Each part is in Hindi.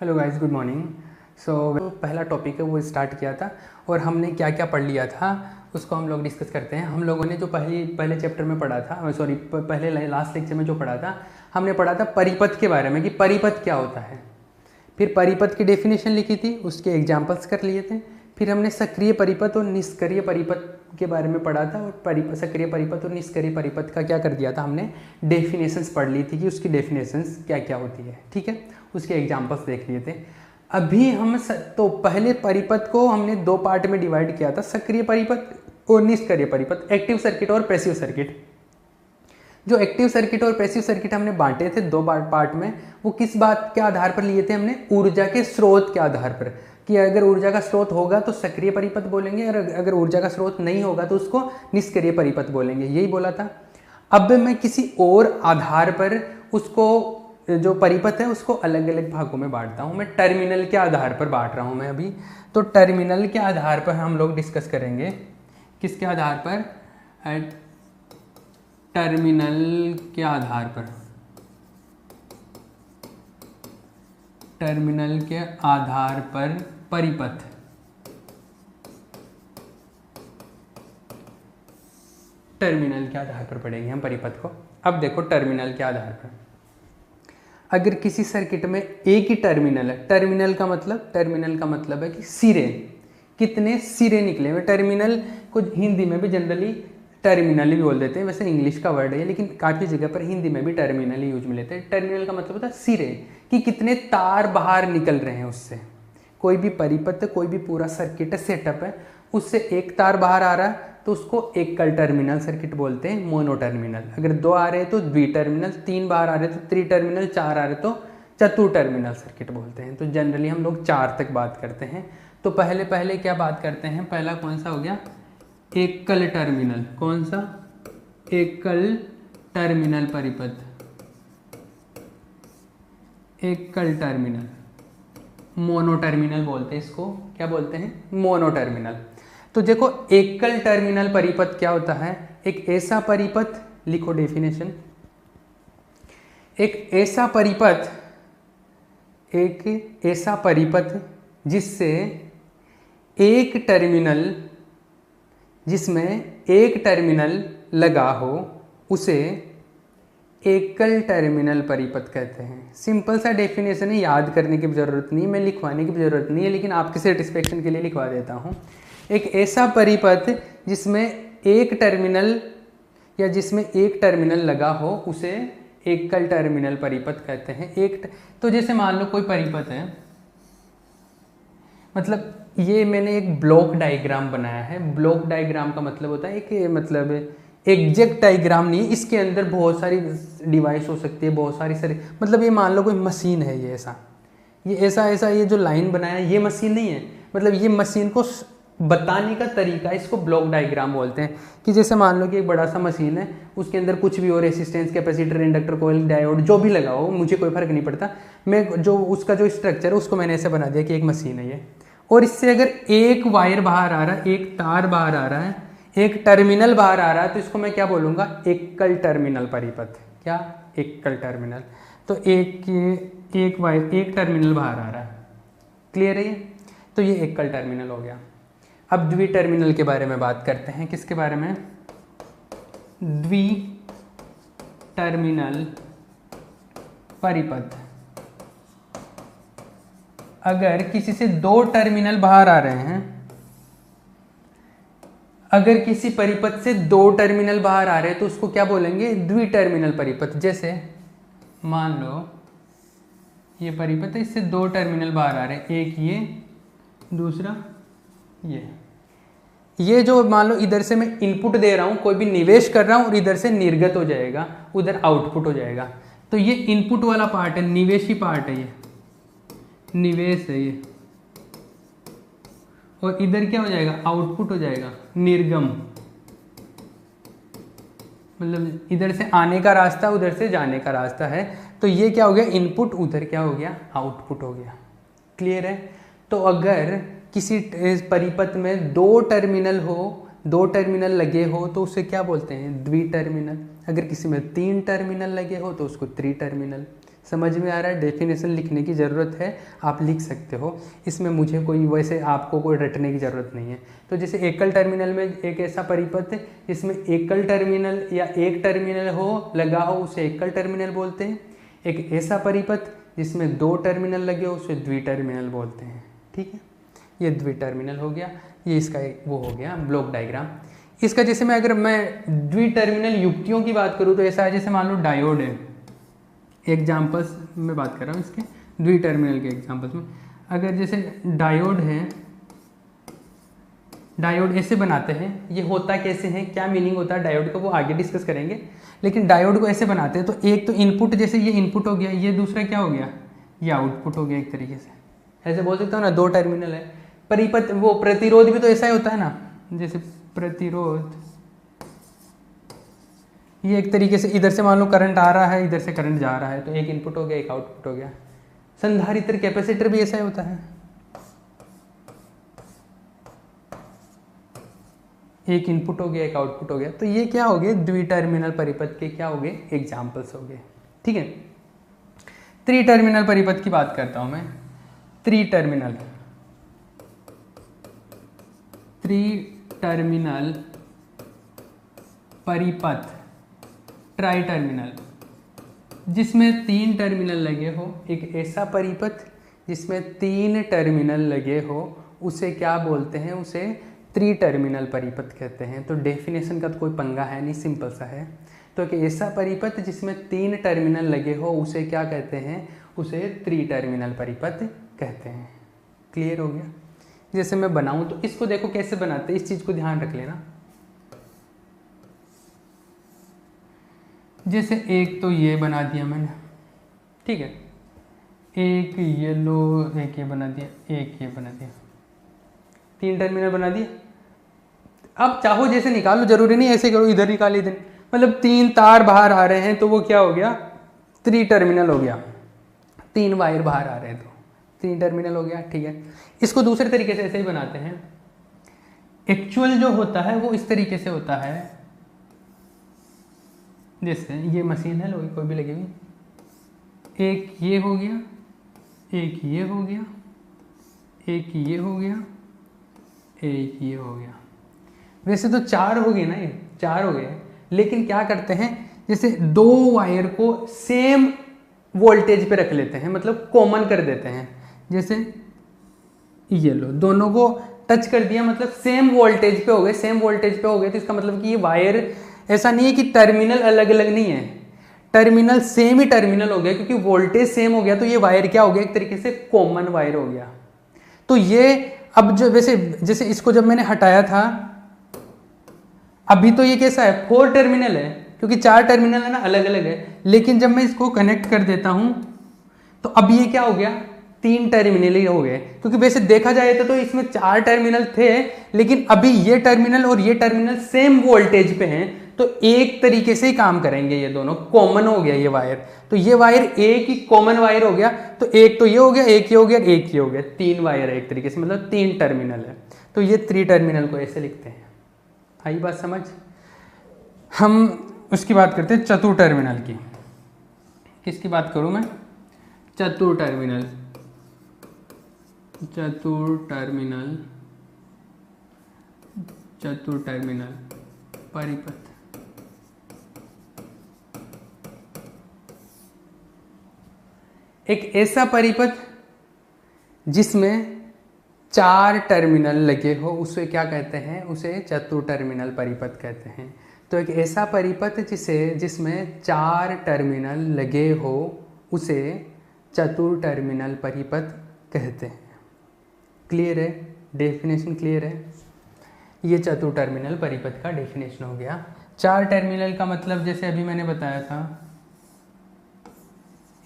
Hello guys, good morning. So पहला टॉपिक है वो स्टार्ट किया था और हमने क्या क्या पढ़ लिया था उसको हम लोग डिस्कस करते हैं। हम लोगों ने जो पहले चैप्टर में पढ़ा था, सॉरी पहले लास्ट लेक्चर में जो पढ़ा था, हमने पढ़ा था परिपथ के बारे में कि परिपथ क्या होता है। फिर परिपथ की डेफिनेशन लिखी थी, उसके एग्जाम्पल्स कर लिए थे। फिर हमने सक्रिय परिपथ और निष्क्रिय परिपथ के बारे में पढ़ा था और सक्रिय परिपथ और निष्क्रिय परिपथ का क्या कर दिया था, हमने डेफिनेशंस पढ़ ली थी कि उसकी डेफिनेशंस क्या क्या होती है। ठीक है, उसके एग्जाम्पल्स देख लिए थे। अभी हम तो पहले परिपथ को हमने दो पार्ट में डिवाइड किया था, सक्रिय परिपथ और निष्क्रिय परिपथ, एक्टिव सर्किट और पैसिव सर्किट। जो एक्टिव सर्किट और पैसिव सर्किट हमने बांटे थे दो पार्ट में, वो किस बात के आधार पर लिए थे हमने? ऊर्जा के स्रोत के आधार पर, कि अगर ऊर्जा का स्रोत होगा तो सक्रिय परिपथ बोलेंगे और अगर ऊर्जा का स्रोत नहीं होगा तो उसको निष्क्रिय परिपथ बोलेंगे, यही बोला था। अब मैं किसी और आधार पर उसको जो परिपथ है उसको अलग अलग भागों में बांटता हूँ। मैं टर्मिनल के आधार पर बांट रहा हूँ मैं अभी। तो टर्मिनल के आधार पर हम लोग डिस्कस करेंगे। किसके आधार पर? टर्मिनल के आधार पर, टर्मिनल के आधार पर परिपथ। टर्मिनल के आधार पर पढ़ेंगे हम परिपथ को। अब देखो, टर्मिनल के आधार पर अगर किसी सर्किट में एक ही टर्मिनल है, टर्मिनल का मतलब है कि सिरे, कितने सिरे निकले हुए। टर्मिनल को हिंदी में भी जनरली टर्मिनल ही बोल देते हैं, वैसे इंग्लिश का वर्ड है लेकिन काफ़ी जगह पर हिंदी में भी टर्मिनल ही यूज में लेते हैं। टर्मिनल का मतलब होता है सिरे, कि कितने तार बाहर निकल रहे हैं उससे। कोई भी परिपथ, कोई भी पूरा सर्किट सेटअप है, उससे एक तार बाहर आ रहा है तो उसको एकल टर्मिनल सर्किट बोलते हैं, मोनो टर्मिनल। अगर दो आ रहे हैं तो द्वि टर्मिनल, तीन बाहर आ रहे तो त्रि टर्मिनल, चार आ रहे तो चतुर टर्मिनल सर्किट बोलते हैं। तो जनरली हम लोग चार तक बात करते हैं। तो पहले क्या बात करते हैं? पहला कौन सा हो गया? एकल टर्मिनल। कौन सा? एकल टर्मिनल परिपथ, एकल टर्मिनल। मोनो टर्मिनल बोलते हैं इसको। क्या बोलते हैं? Mono terminal. तो देखो, एकल टर्मिनल परिपथ क्या होता है? एक ऐसा परिपथ, लिखो डेफिनेशन, एक ऐसा परिपथ जिससे एक टर्मिनल, जिसमें एक टर्मिनल लगा हो, उसे एकल टर्मिनल परिपथ कहते हैं। सिंपल सा डेफिनेशन है, याद करने की जरूरत नहीं, मैं लिखवाने की जरूरत नहीं है, लेकिन आपके सेटिस्फेक्शन के लिए लिखवा देता हूँ। एक ऐसा परिपथ जिसमें एक टर्मिनल या जिसमें एक टर्मिनल लगा हो, उसे एकल टर्मिनल परिपथ कहते हैं। तो जैसे मान लो कोई परिपथ है, मतलब ये मैंने एक ब्लॉक डायग्राम बनाया है। ब्लॉक डायग्राम का मतलब होता है एग्जैक्ट डायग्राम नहीं है, इसके अंदर बहुत सारी डिवाइस हो सकती है, बहुत सारी मतलब ये मान लो कोई मशीन है, ये ऐसा ये जो लाइन बनाया है ये मशीन नहीं है, मतलब ये मशीन को बताने का तरीका, इसको ब्लॉक डायग्राम बोलते हैं। कि जैसे मान लो कि एक बड़ा सा मशीन है, उसके अंदर कुछ भी हो, रेसिस्टेंस, कैपेसिटर, इंडक्टर, कोयल, डायोड, जो भी लगा हो, मुझे कोई फर्क नहीं पड़ता। मैं जो उसका जो स्ट्रक्चर है उसको मैंने ऐसे बना दिया कि एक मशीन है ये, और इससे अगर एक वायर बाहर आ रहा है, एक तार बाहर आ रहा है, एक टर्मिनल बाहर आ रहा है, तो इसको मैं क्या बोलूँगा? एकल टर्मिनल परिपथ। क्या? एकल टर्मिनल। तो एक वायर, एक टर्मिनल बाहर आ रहा है, क्लियर है ये? तो ये एकल टर्मिनल हो गया। अब द्वि टर्मिनल के बारे में बात करते हैं। किसके बारे में? द्वि टर्मिनल परिपथ। अगर किसी से दो टर्मिनल बाहर आ रहे हैं, अगर किसी परिपथ से दो टर्मिनल बाहर आ रहे हैं तो उसको क्या बोलेंगे? द्वि टर्मिनल परिपथ। जैसे मान लो ये परिपथ है, इससे दो टर्मिनल बाहर आ रहे हैं, एक ये, दूसरा ये जो मान लो इधर से मैं इनपुट दे रहा हूं, कोई भी निवेश कर रहा हूं, और इधर से निर्गत हो जाएगा, उधर आउटपुट हो जाएगा। तो ये इनपुट वाला पार्ट है, निवेशी पार्ट है, ये निवेश है ये, और इधर क्या हो जाएगा? आउटपुट हो जाएगा, निर्गम। मतलब इधर से आने का रास्ता, उधर से जाने का रास्ता है। तो ये क्या हो गया? इनपुट, उधर क्या हो गया? आउटपुट हो गया। क्लियर है? तो अगर किसी परिपथ में दो टर्मिनल हो, दो टर्मिनल लगे हो, तो उसे क्या बोलते हैं? द्वि टर्मिनल। अगर किसी में तीन टर्मिनल लगे हो तो उसको त्रि टर्मिनल। समझ में आ रहा है? डेफिनेशन लिखने की ज़रूरत है, आप लिख सकते हो, इसमें मुझे कोई वैसे आपको कोई रटने की ज़रूरत नहीं है। तो जैसे एकल टर्मिनल में एक ऐसा परिपथ जिसमें एकल टर्मिनल या एक टर्मिनल हो लगा हो उसे एकल टर्मिनल बोलते हैं। एक ऐसा परिपथ जिसमें दो टर्मिनल लगे हो उसे द्विटर्मिनल बोलते हैं। ठीक है, ये द्विटर्मिनल हो गया, ये इसका एक वो हो गया ब्लॉक डायग्राम। इसका जैसे अगर मैं द्विटर्मिनल युक्तियों की बात करूँ तो ऐसा है, जैसे मान लो डायोड है, एग्जाम्पल्स में बात कर रहा हूँ इसके द्विटर्मिनल के एग्जाम्पल्स में। अगर जैसे डायोड है, डायोड ऐसे बनाते हैं, ये होता कैसे है, क्या मीनिंग होता है डायोड का वो आगे डिस्कस करेंगे, लेकिन डायोड को ऐसे बनाते हैं। तो एक तो इनपुट, जैसे ये इनपुट हो गया, ये दूसरा क्या हो गया, ये आउटपुट हो गया एक तरीके से, ऐसे बोल सकता हूँ ना, दो टर्मिनल है। परिपथ वो प्रतिरोध भी तो ऐसा ही होता है ना, जैसे प्रतिरोध ये एक तरीके से इधर से मान लो करंट आ रहा है, इधर से करंट जा रहा है, तो एक इनपुट हो गया एक आउटपुट हो गया। संधारित्र कैपेसिटर भी ऐसा ही होता है, एक इनपुट हो गया एक आउटपुट हो गया। तो ये क्या हो गए, द्विटर्मिनल परिपथ के क्या हो गए, एग्जाम्पल्स हो गए। ठीक है, त्रिटर्मिनल परिपथ की बात करता हूं मैं। त्रिटर्मिनल परिपथ, ट्राइटर्मिनल जिसमें तीन टर्मिनल लगे हो, एक ऐसा परिपथ जिसमें तीन टर्मिनल लगे हो उसे क्या बोलते हैं, उसे त्रिटर्मिनल परिपथ कहते हैं। तो डेफिनेशन का तो कोई पंगा है नहीं, सिंपल सा है। तो एक ऐसा परिपथ जिसमें तीन टर्मिनल लगे हो उसे क्या कहते हैं, उसे त्रिटर्मिनल परिपथ कहते हैं। क्लियर हो गया? जैसे मैं बनाऊं तो इसको देखो कैसे बनाते हैं, इस चीज को ध्यान रख लेना। जैसे एक तो ये बना दिया मैंने, ठीक है, एक येलो, एक ये बना दिया, एक ये बना दिया, तीन टर्मिनल बना दिए। अब चाहो जैसे निकालो, जरूरी नहीं ऐसे करो इधर निकाल इधर, मतलब तीन तार बाहर आ रहे हैं तो वो क्या हो गया, त्रिटर्मिनल हो गया। तीन वायर बाहर आ रहे हैं तो तीन टर्मिनल हो गया। ठीक है, इसको दूसरे तरीके से ऐसे ही बनाते हैं। एक्चुअल जो होता है वो इस तरीके से होता है, जैसे ये मशीन है लोग कोई भी लगी हुई, एक ये हो गया, एक ये हो गया, एक ये हो गया, एक ये हो गया। वैसे तो चार हो गए ना, ये चार हो गए, लेकिन क्या करते हैं, जैसे दो वायर को सेम वोल्टेज पे रख लेते हैं, मतलब कॉमन कर देते हैं। जैसे ये लो, दोनों को टच कर दिया, मतलब सेम वोल्टेज पे हो गए, सेम वोल्टेज पे हो गए। तो इसका मतलब कि ये वायर, ऐसा नहीं है कि टर्मिनल अलग अलग नहीं है, टर्मिनल सेम ही टर्मिनल हो गया, क्योंकि वोल्टेज सेम हो गया तो ये वायर क्या हो गया, एक तरीके से कॉमन वायर हो गया। तो ये अब जो वैसे जैसे इसको जब मैंने हटाया था, अभी तो ये कैसा है, फोर टर्मिनल है, क्योंकि चार टर्मिनल है ना, अलग अलग है। लेकिन जब मैं इसको कनेक्ट कर देता हूं तो अब ये क्या हो गया, तीन टर्मिनल ही हो गए। क्योंकि वैसे देखा जाए तो इसमें चार टर्मिनल थे, लेकिन अभी ये टर्मिनल और ये टर्मिनल सेम वोल्टेज पे हैं, तो एक तरीके से ही काम करेंगे, ये दोनों कॉमन हो गया ये वायर। तो ये वायर एक ही कॉमन वायर हो गया, तो एक तो ये हो गया, एक ये हो गया, एक ये हो गया, तीन वायर है एक तरीके से, मतलब तीन टर्मिनल है। तो ये त्रिटर्मिनल को ऐसे लिखते हैं। आई बात समझ? हम उसकी बात करते हैं चतुर्टर्मिनल की। किसकी बात करूं मैं, चतुर्टर्मिनल, चतुर्टर्मिनल, चतुर्टर्मिनल परिपथ। एक ऐसा परिपथ जिसमें चार टर्मिनल लगे हो उसे क्या कहते हैं, उसे चतुर्टर्मिनल परिपथ कहते हैं। तो एक ऐसा परिपथ जिसमें चार टर्मिनल लगे हो उसे चतुर्टर्मिनल परिपथ कहते हैं। क्लियर है? डेफिनेशन क्लियर है? ये चतुर्टर्मिनल परिपथ का डेफिनेशन हो गया। चार टर्मिनल का मतलब जैसे अभी मैंने बताया था,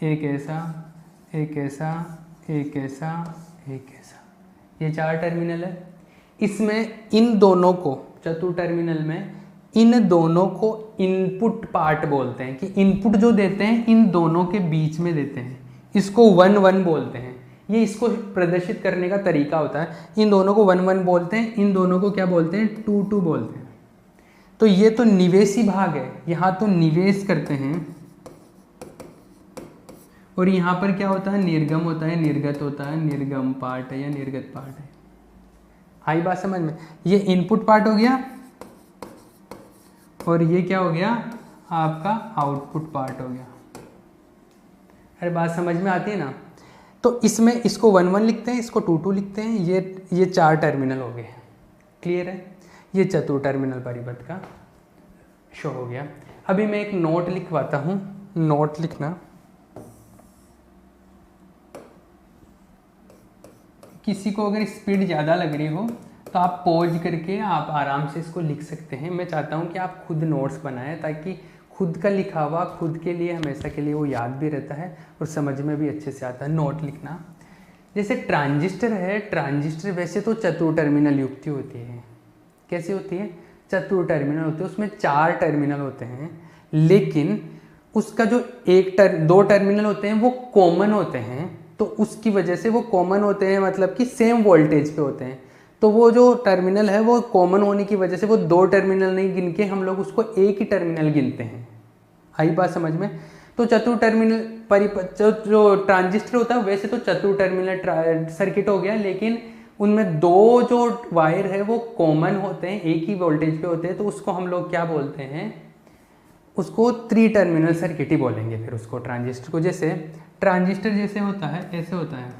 एक ऐसा, एक ऐसा, एक ऐसा, एक ऐसा, ये चार टर्मिनल है। इसमें इन दोनों को, चतुर्टर्मिनल में इन दोनों को इनपुट पार्ट बोलते हैं, कि इनपुट जो देते हैं इन दोनों के बीच में देते हैं, इसको 1 1 बोलते हैं। ये इसको प्रदर्शित करने का तरीका होता है। इन दोनों को 1 1 बोलते हैं, इन दोनों को क्या बोलते हैं, 2 2 बोलते हैं। तो ये तो निवेशी भाग है, यहाँ तो निवेश करते हैं, और यहाँ पर क्या होता है, निर्गम होता है, निर्गत होता है, निर्गम पार्ट है या निर्गत पार्ट है। आई बात समझ में? ये इनपुट पार्ट हो गया और ये क्या हो गया आपका आउटपुट पार्ट हो गया। अरे बात समझ में आती है ना? तो इसमें इसको 1 1 लिखते हैं, इसको 2 2 लिखते हैं, ये 4 टर्मिनल हो गए। क्लियर है? ये चतुर टर्मिनल परिपथ का शो हो गया। अभी मैं एक नोट लिखवाता हूँ, नोट लिखना। किसी को अगर स्पीड ज़्यादा लग रही हो तो आप पॉज करके आप आराम से इसको लिख सकते हैं। मैं चाहता हूँ कि आप खुद नोट्स बनाएं ताकि खुद का लिखा हुआ खुद के लिए हमेशा के लिए वो याद भी रहता है और समझ में भी अच्छे से आता है। नोट लिखना, जैसे ट्रांजिस्टर है, ट्रांजिस्टर वैसे तो चतुर टर्मिनल युक्त होती है। कैसी होती है? चतुर टर्मिनल होती है, उसमें 4 टर्मिनल होते हैं, लेकिन उसका जो 2 टर्मिनल होते हैं वो कॉमन होते हैं। तो उसकी वजह से वो कॉमन होते हैं, मतलब कि सेम वोल्टेज पे होते हैं। तो वो जो टर्मिनल है वो कॉमन होने की वजह से वो 2 टर्मिनल नहीं गिन के हम लोग उसको एक ही टर्मिनल गिनते हैं। आई बात समझ में? तो चतुर टर्मिनल परिपथ जो ट्रांजिस्टर होता है वैसे तो चतुर टर्मिनल सर्किट हो गया, लेकिन उनमें 2 जो वायर है वो कॉमन होते हैं, एक ही वोल्टेज पे होते हैं। तो उसको हम लोग क्या बोलते हैं? उसको 3 टर्मिनल सर्किट ही बोलेंगे फिर उसको, ट्रांजिस्टर को। जैसे ट्रांजिस्टर जैसे होता है, ऐसे होता है।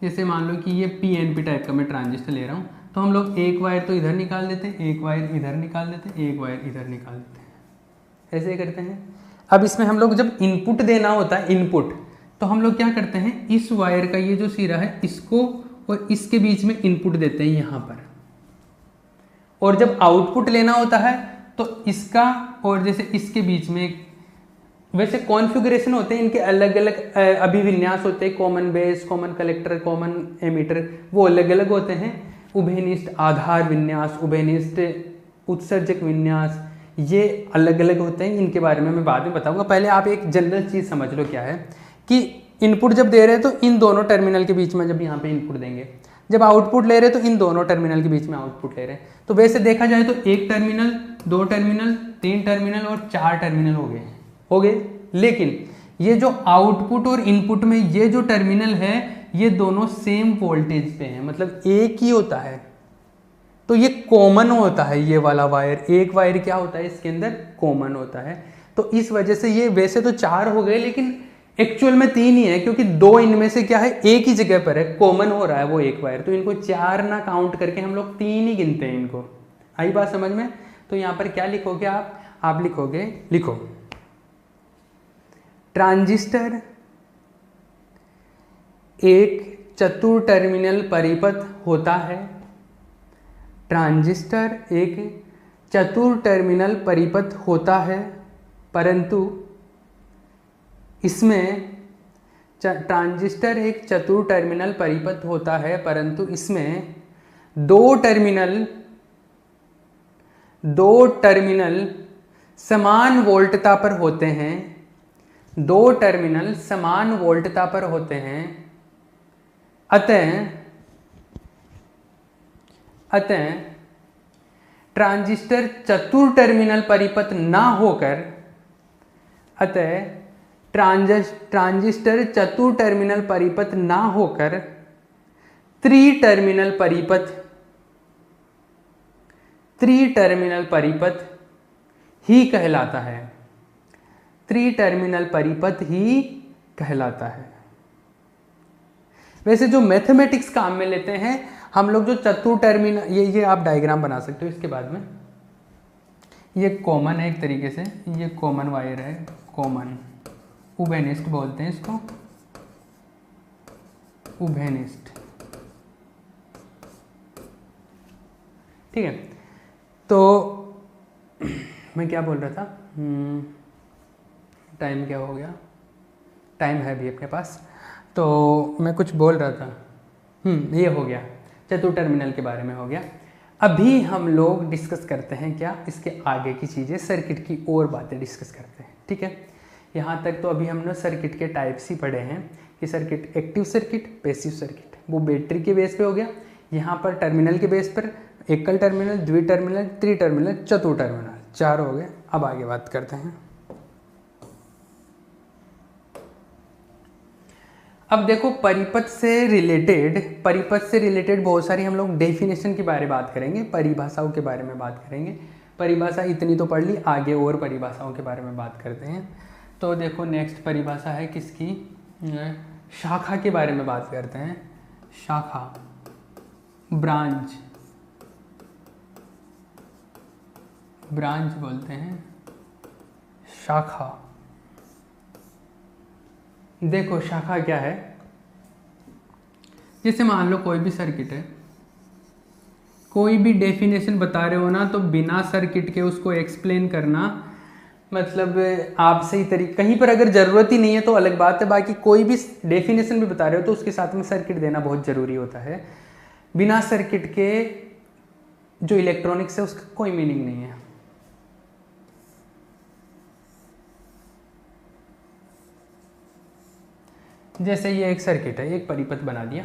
जैसे मान लो कि ये PNP टाइप का मैं ट्रांजिस्टर ले रहा हूँ, तो हम लोग एक वायर तो इधर निकाल देते हैं, एक वायर इधर निकाल देते हैं, एक वायर इधर निकाल देते हैं, ऐसे करते हैं। अब इसमें हम लोग जब इनपुट देना होता है, इनपुट, तो हम लोग क्या करते हैं, इस वायर का ये जो सिरा है इसको और इसके बीच में इनपुट देते हैं यहाँ पर। और जब आउटपुट लेना होता है तो इसका और जैसे इसके बीच में, वैसे कॉन्फ़िगरेशन होते हैं इनके अलग अलग अभिविन्यास होते हैं। Common base, common collector, common ammeter, वो अलग अलग होते हैं। उभयनिष्ठ आधार विन्यास, उभयनिष्ठ उत्सर्जक विन्यास, ये अलग अलग होते हैं। इनके बारे में मैं बाद में बताऊंगा। पहले आप एक जनरल चीज़ समझ लो क्या है कि इनपुट जब दे रहे हैं तो इन दोनों टर्मिनल के बीच में जब यहाँ पे इनपुट देंगे, जब आउटपुट ले रहे हैं तो इन दोनों टर्मिनल के बीच में आउटपुट ले रहे हैं। तो वैसे देखा जाए तो 1 टर्मिनल, 2 टर्मिनल, 3 टर्मिनल और 4 टर्मिनल हो गए। लेकिन ये जो आउटपुट और इनपुट में ये जो टर्मिनल है ये दोनों सेम वोल्टेज पे हैं, मतलब एक ही होता है। तो ये कॉमन होता है, ये वाला वायर, एक वायर क्या होता है इसके अंदर, कॉमन होता है। तो इस वजह से ये वैसे तो 4 हो गए लेकिन एक्चुअल में 3 ही है, क्योंकि 2 इनमें से क्या है, एक ही जगह पर है, कॉमन हो रहा है वो एक वायर। तो इनको 4 ना काउंट करके हम लोग 3 ही गिनते हैं इनको। आई बात समझ में? तो यहाँ पर क्या लिखोगे आप लिखोगे, लिखो ट्रांजिस्टर एक चतुर टर्मिनल परिपथ होता है। ट्रांजिस्टर एक चतुर टर्मिनल परिपथ होता है, परंतु इसमें ट्रांजिस्टर एक चतुर टर्मिनल परिपथ होता है, परंतु इसमें 2 टर्मिनल समान वोल्टता पर होते हैं। 2 टर्मिनल समान वोल्टता पर होते हैं। अतः ट्रांजिस्टर चतुर टर्मिनल परिपथ ना होकर, ट्रांजिस्टर चतुर टर्मिनल परिपथ ना होकर त्रिटर्मिनल परिपथ ही कहलाता है। त्रिटर्मिनल परिपथ ही कहलाता है। वैसे जो मैथमेटिक्स काम में लेते हैं हम लोग, जो चतुर टर्मिनल, ये आप डायग्राम बना सकते हो इसके बाद में। ये कॉमन है एक तरीके से, ये कॉमन वायर है, कॉमन उभयनिष्ठ बोलते हैं इसको, उभयनिष्ठ। ठीक है, तो मैं क्या बोल रहा था, टाइम क्या हो गया, टाइम है भी अपने पास, तो मैं कुछ बोल रहा था, ये हो गया, चतुर टर्मिनल के बारे में हो गया। अभी हम लोग डिस्कस करते हैं क्या, इसके आगे की चीज़ें, सर्किट की और बातें डिस्कस करते हैं। ठीक है, यहाँ तक तो अभी हमने सर्किट के टाइप्स ही पढ़े हैं कि circuit active circuit, passive circuit, वो बैटरी के बेस पे हो गया। यहाँ पर टर्मिनल के बेस पर एकल टर्मिनल, द्विटर्मिनल, त्रिटर्मिनल, चतुर टर्मिनल, 4 हो गए। अब आगे बात करते हैं। अब देखो परिपथ से रिलेटेड बहुत सारी हम लोग डेफिनेशन के बारे में बात करेंगे, परिभाषाओं के बारे में बात करेंगे। परिभाषा इतनी तो पढ़ ली, आगे और परिभाषाओं के बारे में बात करते हैं। तो देखो नेक्स्ट परिभाषा है किसकी, शाखा के बारे में बात करते हैं। शाखा, ब्रांच बोलते हैं शाखा। देखो शाखा क्या है, जैसे मान लो कोई भी सर्किट है, कोई भी डेफिनेशन बता रहे हो ना, तो बिना सर्किट के उसको एक्सप्लेन करना मतलब आप सही तरीके, कहीं पर अगर ज़रूरत ही नहीं है तो अलग बात है, बाकी कोई भी डेफिनेशन भी बता रहे हो तो उसके साथ में सर्किट देना बहुत ज़रूरी होता है। बिना सर्किट के जो इलेक्ट्रॉनिक्स है उसका कोई मीनिंग नहीं है। जैसे ये एक सर्किट है, एक परिपथ बना दिया।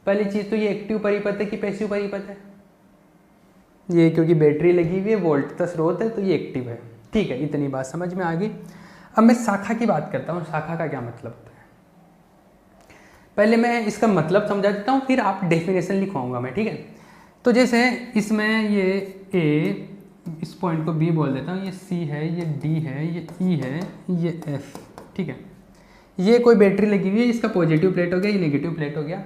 पहली चीज़ तो ये एक्टिव परिपथ है कि पैसिव परिपथ है, ये क्योंकि बैटरी लगी हुई है, वोल्ट का स्रोत है, तो ये एक्टिव है। ठीक है, इतनी बात समझ में आ गई। अब मैं शाखा की बात करता हूँ, शाखा का क्या मतलब होता है। पहले मैं इसका मतलब समझा देता हूँ, फिर आप डेफिनेशन लिखवाऊंगा मैं, ठीक है। तो जैसे इसमें ये ए, इस पॉइंट को बी बोल देता हूँ, ये सी है, ये डी है, ये ई है, ये एफ, ठीक है। ये कोई बैटरी लगी हुई है, इसका पॉजिटिव प्लेट हो गया, ये नेगेटिव प्लेट हो गया।